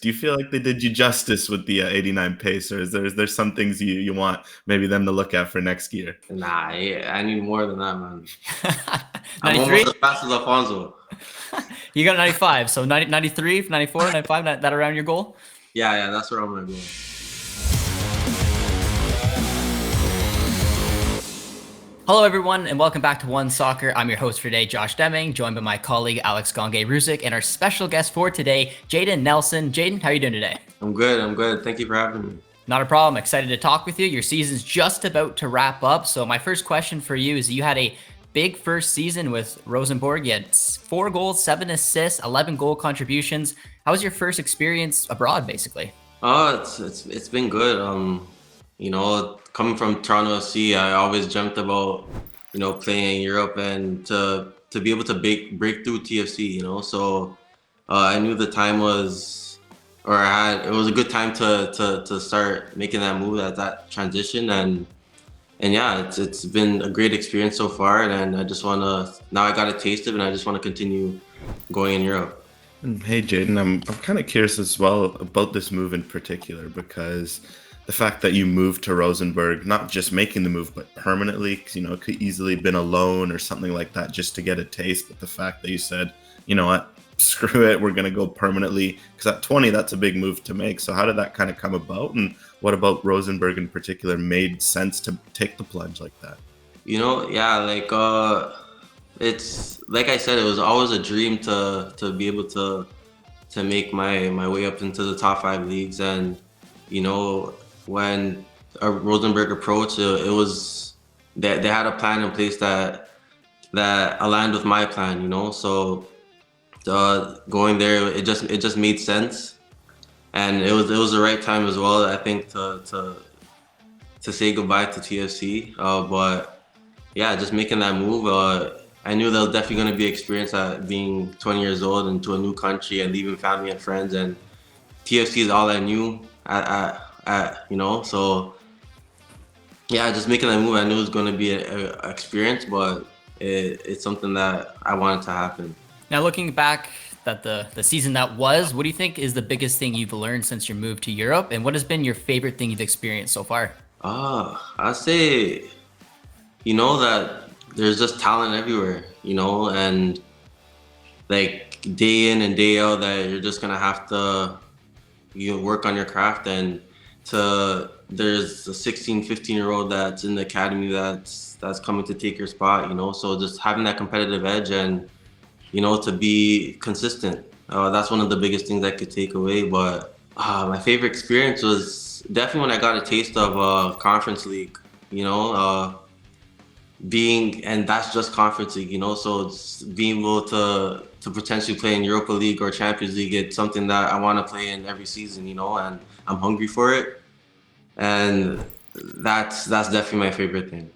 Do you feel like they did you justice with the 89 pace, or is there some things you want maybe them to look at for next year? Nah, yeah, I need more than that, man. I'm 93? almost as fast as Alfonso. You got 95, so 90, 93, 94, 95, that around your goal? Yeah, that's where I'm gonna go. Hello, everyone, and welcome back to OneSoccer. I'm your host for today, Josh Deming, joined by my colleague, Alex Gangue-Ruzic, and our special guest for today, Jaden Nelson. Jaden, how are you doing today? I'm good. Thank you for having me. Not a problem. Excited to talk with you. Your season's just about to wrap up. So my first question for you is you had a big first season with Rosenborg. You had 4 goals, 7 assists, 11 goal contributions. How was your first experience abroad, basically? It's been good. Coming from Toronto FC, I always dreamt about, playing in Europe and to be able to break through TFC, So I knew the time was, it was a good time to start making that move at that transition. And yeah, it's been a great experience so far. And now I got a taste of it and I just want to continue going in Europe. And hey, Jaden, I'm kind of curious as well about this move in particular, because the fact that you moved to Rosenborg, not just making the move, but permanently, because, it could easily have been a loan or something like that just to get a taste. But the fact that you said, you know what, screw it, we're going to go permanently, because at 20, that's a big move to make. So how did that kind of come about? And what about Rosenborg in particular made sense to take the plunge like that? It's like I said, it was always a dream to be able to make my way up into the top 5 leagues. And, when Rosenborg approached, it was they had a plan in place that aligned with my plan, So going there, it just made sense, and it was the right time as well, I think, to say goodbye to TFC. But yeah, just making that move. I knew there was definitely going to be experience at being 20 years old into a new country and leaving family and friends, and TFC is all I knew so yeah, just making that move, I knew it was going to be an experience, but it's something that I wanted to happen. Now, looking back at the season that was, what do you think is the biggest thing you've learned since your move to Europe, and what has been your favorite thing you've experienced so far? I'd say, that there's just talent everywhere, and like day in and day out that you're just going to have to work on your craft. And there's a 16, 15-year-old that's in the academy that's coming to take your spot, So just having that competitive edge and, to be consistent. That's one of the biggest things I could take away. But my favorite experience was definitely when I got a taste of Conference League, and that's just Conference League, So it's being able to potentially play in Europa League or Champions League, it's something that I want to play in every season, and I'm hungry for it. And that's definitely my favorite thing.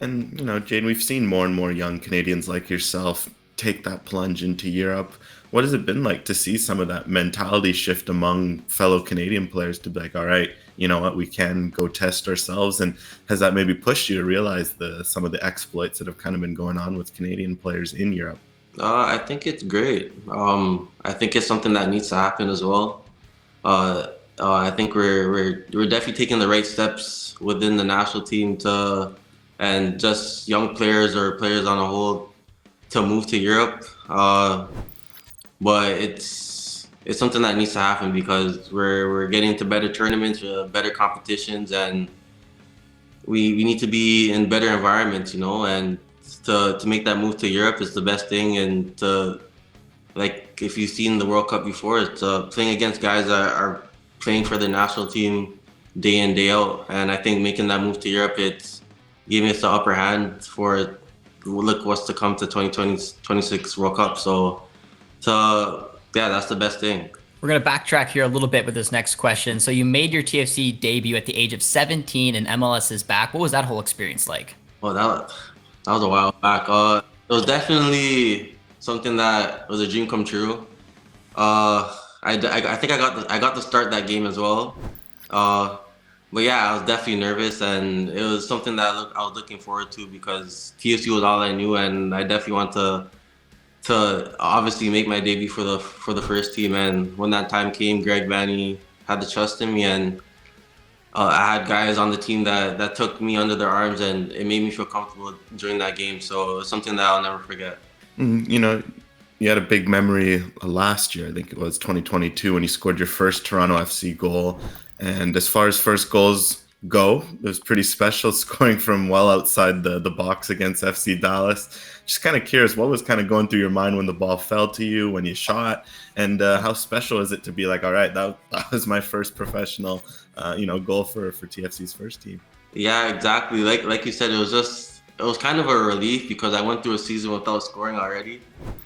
And, Jane, we've seen more and more young Canadians like yourself take that plunge into Europe. What has it been like to see some of that mentality shift among fellow Canadian players to be like, all right, you know what, we can go test ourselves? And has that maybe pushed you to realize some of the exploits that have kind of been going on with Canadian players in Europe? I think it's great. I think it's something that needs to happen as well. I think we're definitely taking the right steps within the national team and just young players or players on a whole to move to Europe. But it's something that needs to happen because we're getting to better tournaments, better competitions, and we need to be in better environments, and to make that move to Europe is the best thing. And if you've seen the World Cup before, it's playing against guys that are playing for the national team day in, day out. And I think making that move to Europe, it's giving us the upper hand for look what's to come to 2026 World Cup. So yeah, that's the best thing. We're going to backtrack here a little bit with this next question. So you made your TFC debut at the age of 17 and MLS is back. What was that whole experience like? Oh, that was a while back. It was definitely something that was a dream come true. I think I got to start that game as well. But yeah, I was definitely nervous, and it was something that I was looking forward to because TFC was all I knew, and I definitely want to obviously make my debut for the first team. And when that time came, Greg Vanny had the trust in me, and I had guys on the team that took me under their arms, and it made me feel comfortable during that game. So it's something that I'll never forget. You know, you had a big memory last year. I think it was 2022 when you scored your first Toronto FC goal. And as far as first goals go, it was pretty special, scoring from well outside the box against FC Dallas. Just kind of curious, what was kind of going through your mind when the ball fell to you, when you shot, and how special is it to be like, all right, that was my first professional, goal for TFC's first team? Yeah, exactly. Like you said, it was kind of a relief because I went through a season without scoring already.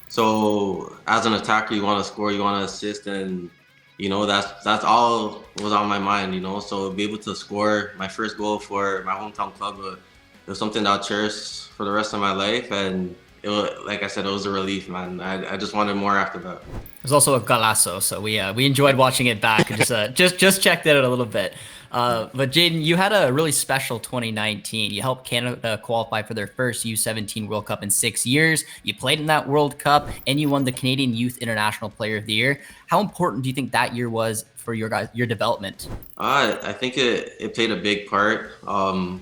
So as an attacker, you want to score, you want to assist, and that's all was on my mind. So be able to score my first goal for my hometown club, it was something that I'll cherish for the rest of my life. And like I said, it was a relief, man. I just wanted more after that. It was also a golazo, so we enjoyed watching it back and just checked it out a little bit. But Jaden, you had a really special 2019. You helped Canada qualify for their first U17 World Cup in 6 years. You played in that World Cup, and you won the Canadian Youth International Player of the Year. How important do you think that year was for your development? I think it played a big part. I'll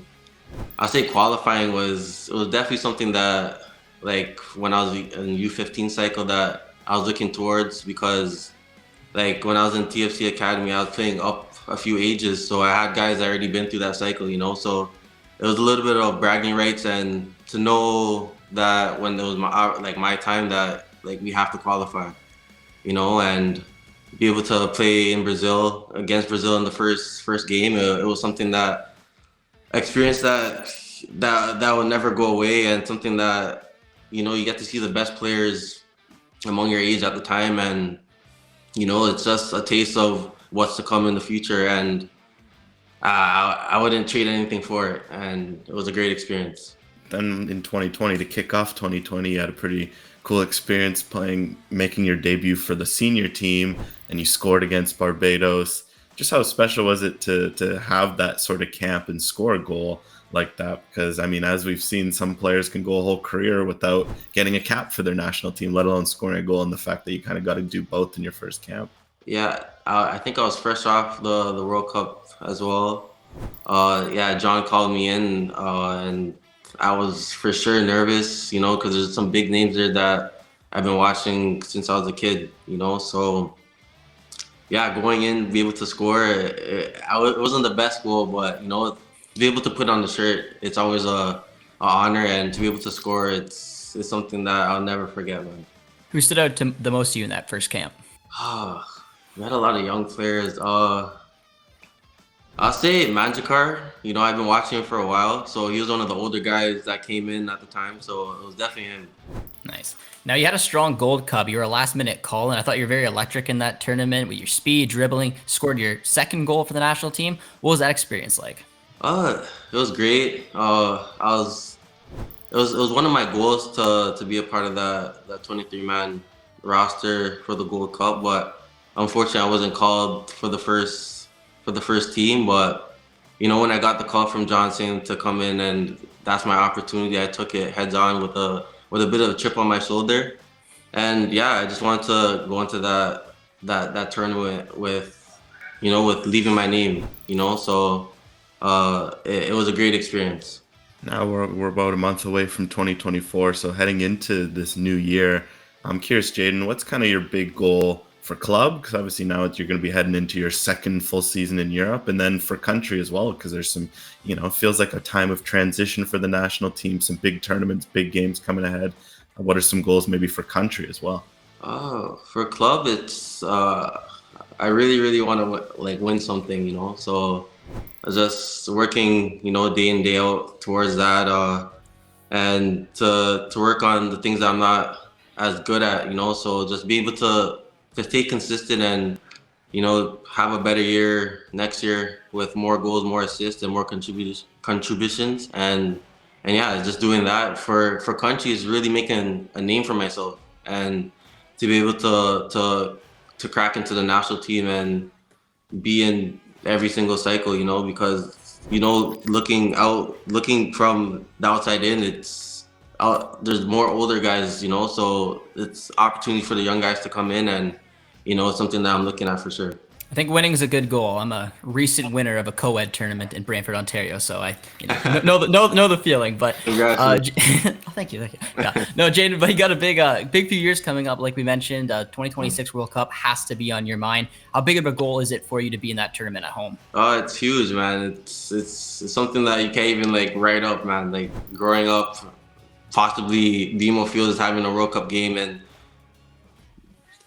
say qualifying was definitely something that, like, when I was in U15 cycle, that I was looking towards, because like when I was in TFC Academy, I was playing up a few ages, so I had guys that already been through that cycle, so it was a little bit of bragging rights, and to know that when it was my time, that like we have to qualify, and be able to play in Brazil against Brazil in the first game, it was something that experience that will never go away, and something that you get to see the best players among your age at the time, and it's just a taste of what's to come in the future, and I wouldn't trade anything for it, and it was a great experience. Then in 2020, to kick off 2020, you had a pretty cool experience making your debut for the senior team, and you scored against Barbados. Just how special was it to have that sort of camp and score a goal like that? Because I mean, as we've seen, some players can go a whole career without getting a cap for their national team, let alone scoring a goal. And the fact that you kind of got to do both in your first camp. Yeah, I think I was fresh off the World Cup as well. Yeah, John called me in, and I was for sure nervous, because there's some big names there that I've been watching since I was a kid, So yeah, going in, be able to score, it wasn't the best goal, but to be able to put on the shirt, it's always a honor, and to be able to score, it's something that I'll never forget, man. Who stood out the most to you in that first camp? We had a lot of young players. I'll say Manjakar. I've been watching him for a while, so he was one of the older guys that came in at the time, so it was definitely him. Nice. Now, you had a strong Gold Cup. You were a last-minute call, and I thought you were very electric in that tournament with your speed, dribbling, scored your second goal for the national team. What was that experience like? It was great. It was one of my goals to be a part of that 23-man roster for the Gold Cup, but unfortunately I wasn't called for the first team. But when I got the call from Johnson to come in, and that's my opportunity, I took it heads on with a bit of a chip on my shoulder, and yeah, I just wanted to go into that tournament with leaving my name, so it was a great experience. Now we're about a month away from 2024, so heading into this new year, I'm curious, Jaden, what's kind of your big goal for club? Because obviously now you're going to be heading into your second full season in Europe, and then for country as well, because there's some, it feels like a time of transition for the national team, some big tournaments, big games coming ahead. What are some goals maybe for country as well? For club, it's I really, really want to win something, so just working, day in, day out towards that, and to work on the things that I'm not as good at, so just be able to stay consistent and, have a better year next year with more goals, more assists, and more contributions. And yeah, just doing that for country is really making a name for myself, and to be able to crack into the national team and be in every single cycle, because looking from the outside in, it's there's more older guys, so it's opportunity for the young guys to come in, and it's something that I'm looking at for sure. I think winning is a good goal. I'm a recent winner of a co-ed tournament in Brantford, Ontario, so I know the feeling. But thank you. Yeah. No, Jaden, but you got a big few years coming up, like we mentioned. 2026 World Cup has to be on your mind. How big of a goal is it for you to be in that tournament at home? It's huge, man. It's something that you can't even like write up, man. Like growing up, possibly BMO Field is having a World Cup game and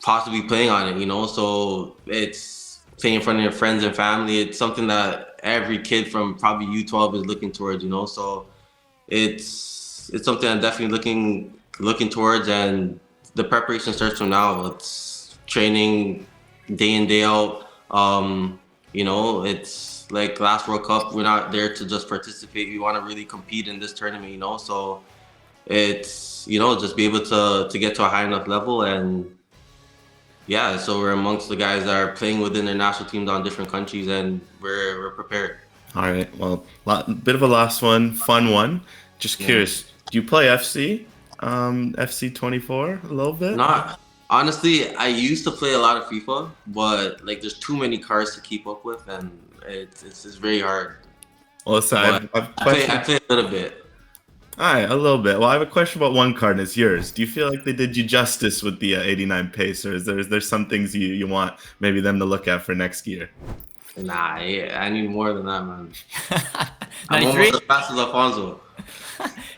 possibly playing on it, so it's playing in front of your friends and family. It's something that every kid from probably U12 is looking towards, so it's something I'm definitely looking towards, and the preparation starts from now. It's training day in, day out. It's like last World Cup, we're not there to just participate. We want to really compete in this tournament, so it's, just be able to get to a high enough level. And yeah, so we're amongst the guys that are playing within their national teams on different countries, and we're prepared. All right. Well, bit of a last one, fun one. Just curious, do you play FC? FC 24 a little bit? Not honestly. I used to play a lot of FIFA, but like there's too many cards to keep up with, and it's very hard. Well, so I play a little bit. All right, a little bit. Well, I have a question about one card, and it's yours. Do you feel like they did you justice with the 89 pace, or is there some things you want maybe them to look at for next year? Nah, I need more than that, man. 93? I'm almost as fast as Alfonso.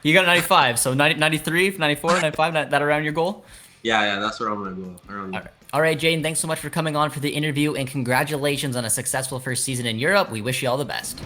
You got 95, so 93, 94, 95, that around your goal? Yeah, that's where I'm going to go. All right, Jaden, thanks so much for coming on for the interview, and congratulations on a successful first season in Europe. We wish you all the best.